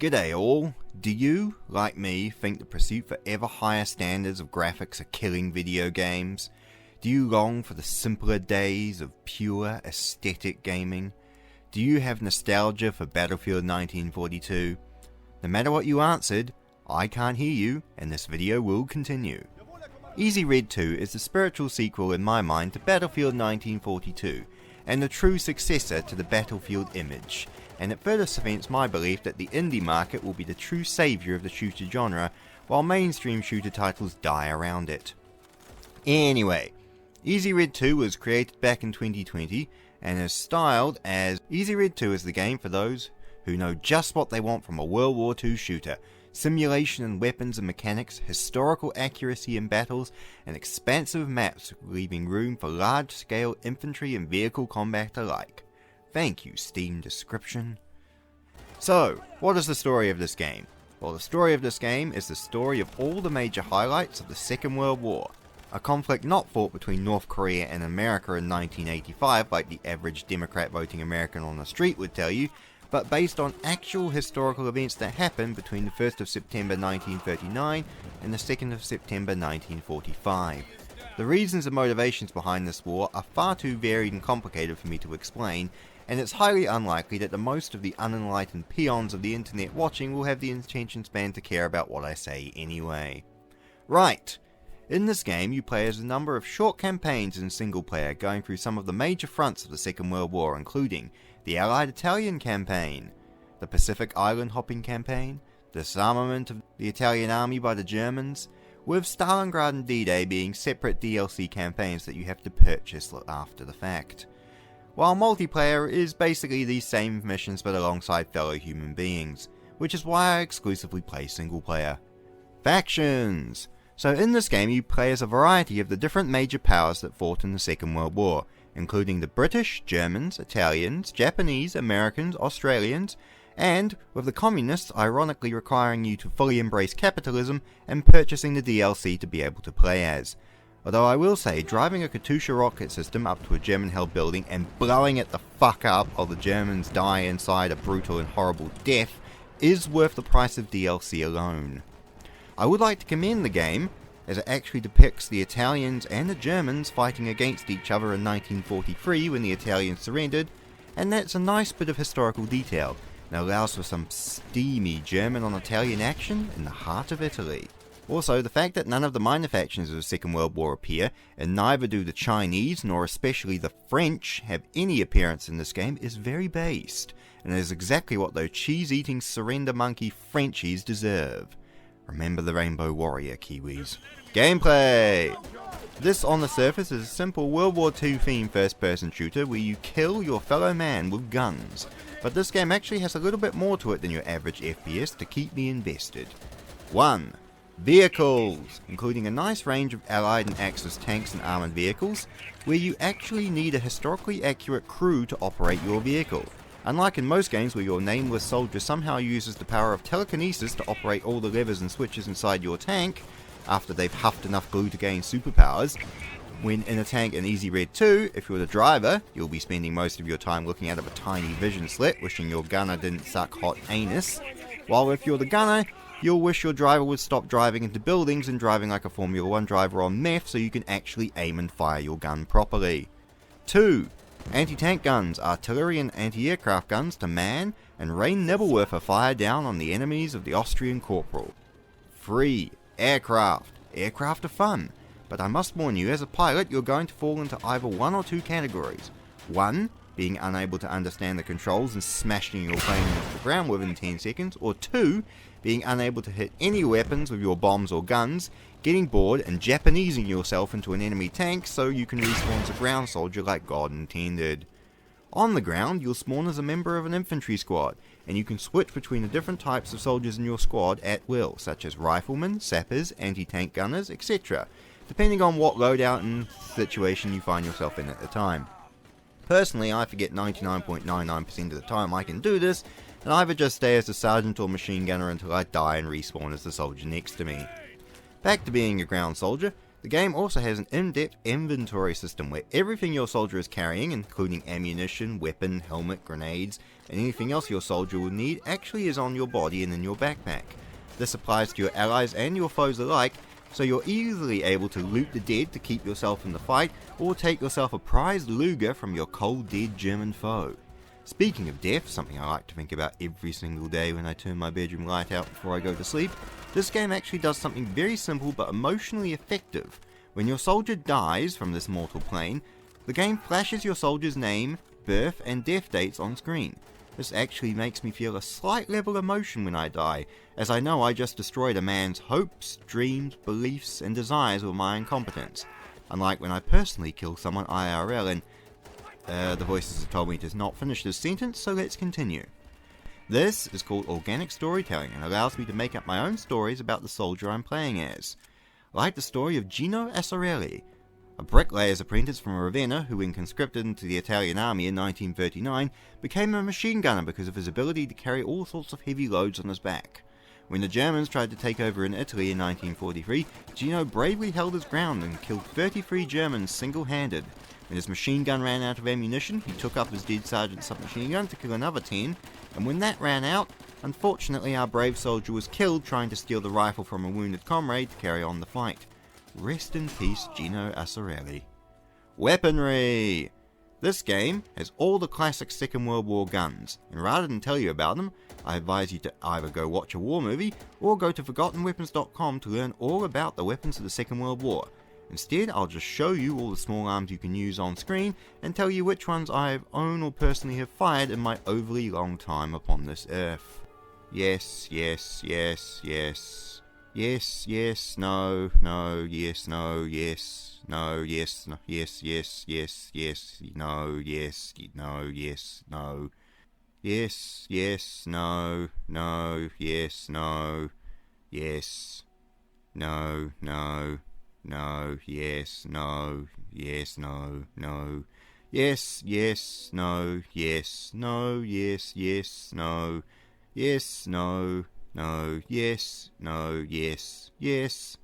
G'day all. Do you, like me, think the pursuit for ever higher standards of graphics are killing video games? Do you long for the simpler days of pure aesthetic gaming? Do you have nostalgia for Battlefield 1942? No matter what you answered, I can't hear you, and this video will continue. Easy Red 2 is the spiritual sequel in my mind to Battlefield 1942, and the true successor to the Battlefield image, and it further cements my belief that the indie market will be the true saviour of the shooter genre, while mainstream shooter titles die around it. Anyway, Easy Red 2 was created back in 2020, and is styled as Easy Red 2 is the game for those who know just what they want from a World War II shooter: simulation in weapons and mechanics, historical accuracy in battles, and expansive maps leaving room for large-scale infantry and vehicle combat alike. Thank you, Steam description. So, what is the story of this game? Well, the story of this game is the story of all the major highlights of the Second World War, a conflict not fought between North Korea and America in 1985 like the average Democrat voting American on the street would tell you, but based on actual historical events that happened between the 1st of September 1939 and the 2nd of September 1945. The reasons and motivations behind this war are far too varied and complicated for me to explain, and it's highly unlikely that the most of the unenlightened peons of the internet watching will have the attention span to care about what I say anyway. Right. In this game, you play as a number of short campaigns in single player, going through some of the major fronts of the Second World War, including the Allied Italian campaign, the Pacific Island hopping campaign, the disarmament of the Italian army by the Germans, with Stalingrad and D-Day being separate DLC campaigns that you have to purchase after the fact. While multiplayer is basically these same missions but alongside fellow human beings, which is why I exclusively play single player. Factions! So in this game you play as a variety of the different major powers that fought in the Second World War, including the British, Germans, Italians, Japanese, Americans, Australians, and with the Communists ironically requiring you to fully embrace capitalism and purchasing the DLC to be able to play as. Although I will say, driving a Katusha rocket system up to a German-held building and blowing it the fuck up while the Germans die inside a brutal and horrible death is worth the price of DLC alone. I would like to commend the game, as it actually depicts the Italians and the Germans fighting against each other in 1943 when the Italians surrendered, and that's a nice bit of historical detail, and allows for some steamy German on Italian action in the heart of Italy. Also, the fact that none of the minor factions of the Second World War appear, and neither do the Chinese nor especially the French have any appearance in this game is very based, and is exactly what those cheese-eating surrender monkey Frenchies deserve. Remember the Rainbow Warrior, Kiwis. Gameplay! This on the surface is a simple World War II themed first person shooter where you kill your fellow man with guns, but this game actually has a little bit more to it than your average FPS to keep me invested. 1. Vehicles, including a nice range of Allied and Axis tanks and armoured vehicles, where you actually need a historically accurate crew to operate your vehicle. Unlike in most games where your nameless soldier somehow uses the power of telekinesis to operate all the levers and switches inside your tank, after they've huffed enough glue to gain superpowers, when in a tank in Easy Red 2, if you're the driver, you'll be spending most of your time looking out of a tiny vision slit wishing your gunner didn't suck hot anus, while if you're the gunner, you'll wish your driver would stop driving into buildings and driving like a Formula 1 driver on meth so you can actually aim and fire your gun properly. 2. Anti-tank guns, artillery and anti-aircraft guns to man and rain Nibblewurfer fire down on the enemies of the Austrian corporal. 3. Aircraft. Aircraft are fun, but I must warn you, as a pilot you're going to fall into either one or two categories. 1. Being unable to understand the controls and smashing your plane into the ground within 10 seconds, or 2. Being unable to hit any weapons with your bombs or guns, getting bored and Japanesing yourself into an enemy tank so you can respawn as a ground soldier like God intended. On the ground, you'll spawn as a member of an infantry squad, and you can switch between the different types of soldiers in your squad at will, such as riflemen, sappers, anti-tank gunners, etc., depending on what loadout and situation you find yourself in at the time. Personally, I forget 99.99% of the time I can do this, and either just stay as a sergeant or machine gunner until I die and respawn as the soldier next to me. Back to being a ground soldier, The game also has an in-depth inventory system where everything your soldier is carrying, including ammunition, weapon, helmet, grenades, and anything else your soldier will need, actually is on your body and in your backpack. This applies to your allies and your foes alike, so you're easily able to loot the dead to keep yourself in the fight, or take yourself a prized Luger from your cold dead German foe. Speaking of death, something I like to think about every single day when I turn my bedroom light out before I go to sleep, this game actually does something very simple but emotionally effective. When your soldier dies from this mortal plane, the game flashes your soldier's name, birth, and death dates on screen. This actually makes me feel a slight level of emotion when I die, as I know I just destroyed a man's hopes, dreams, beliefs, and desires with my incompetence. Unlike when I personally kill someone IRL and the voices have told me to not finish this sentence, so let's continue. This is called organic storytelling and allows me to make up my own stories about the soldier I'm playing as. Like the story of Gino Assarelli, a bricklayer's apprentice from Ravenna who, when conscripted into the Italian army in 1939, became a machine gunner because of his ability to carry all sorts of heavy loads on his back. When the Germans tried to take over in Italy in 1943, Gino bravely held his ground and killed 33 Germans single-handed. When his machine gun ran out of ammunition, he took up his dead sergeant's submachine gun to kill another 10, and when that ran out, unfortunately our brave soldier was killed trying to steal the rifle from a wounded comrade to carry on the fight. Rest in peace, Gino Assarelli. Weaponry! This game has all the classic Second World War guns, and rather than tell you about them, I advise you to either go watch a war movie, or go to ForgottenWeapons.com to learn all about the weapons of the Second World War. Instead, I'll just show you all the small arms you can use on screen, and tell you which ones I have owned or personally have fired in my overly long time upon this earth. Yes, yes, yes, yes. Yes, yes, no, no, yes, no, yes, no, yes, no, yes, yes, yes, yes, no, yes, no, yes, no. Yes, yes, no, no, yes, no, yes, no, no. No, yes, no, yes, no, no, yes, yes, no, yes, no, yes, yes, no, yes, no, no, yes, no, yes, yes,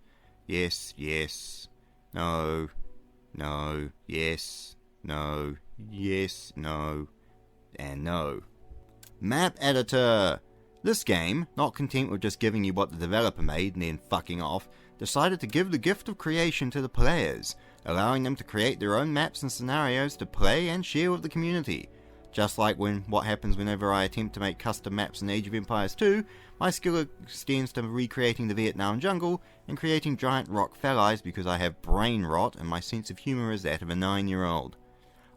yes, yes, no, no, yes, no, yes, no, and no. Map Editor! This game, not content with just giving you what the developer made and then fucking off, decided to give the gift of creation to the players, allowing them to create their own maps and scenarios to play and share with the community. Just like what happens whenever I attempt to make custom maps in Age of Empires 2, my skill extends to recreating the Vietnam jungle and creating giant rock phallis because I have brain rot and my sense of humour is that of a 9-year-old.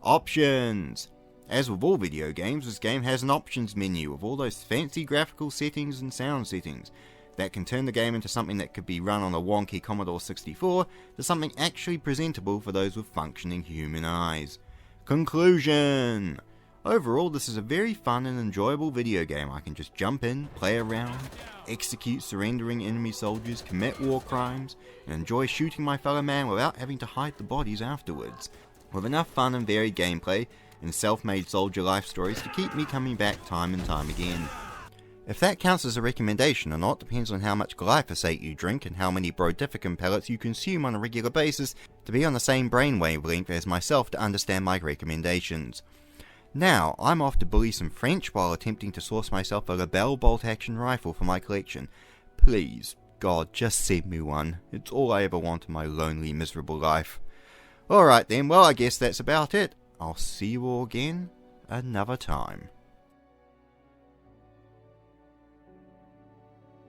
Options! As with all video games, this game has an options menu with all those fancy graphical settings and sound settings that can turn the game into something that could be run on a wonky Commodore 64 to something actually presentable for those with functioning human eyes. Conclusion! Overall, this is a very fun and enjoyable video game. I can just jump in, play around, execute surrendering enemy soldiers, commit war crimes, and enjoy shooting my fellow man without having to hide the bodies afterwards. With enough fun and varied gameplay and self-made soldier life stories to keep me coming back time and time again. If that counts as a recommendation or not depends on how much glyphosate you drink and how many brodifacan pellets you consume on a regular basis to be on the same brain wavelength as myself to understand my recommendations. Now, I'm off to bully some French while attempting to source myself a Lebel bolt-action rifle for my collection. Please, God, just send me one. It's all I ever want in my lonely, miserable life. Alright then, well I guess that's about it. I'll see you all again another time.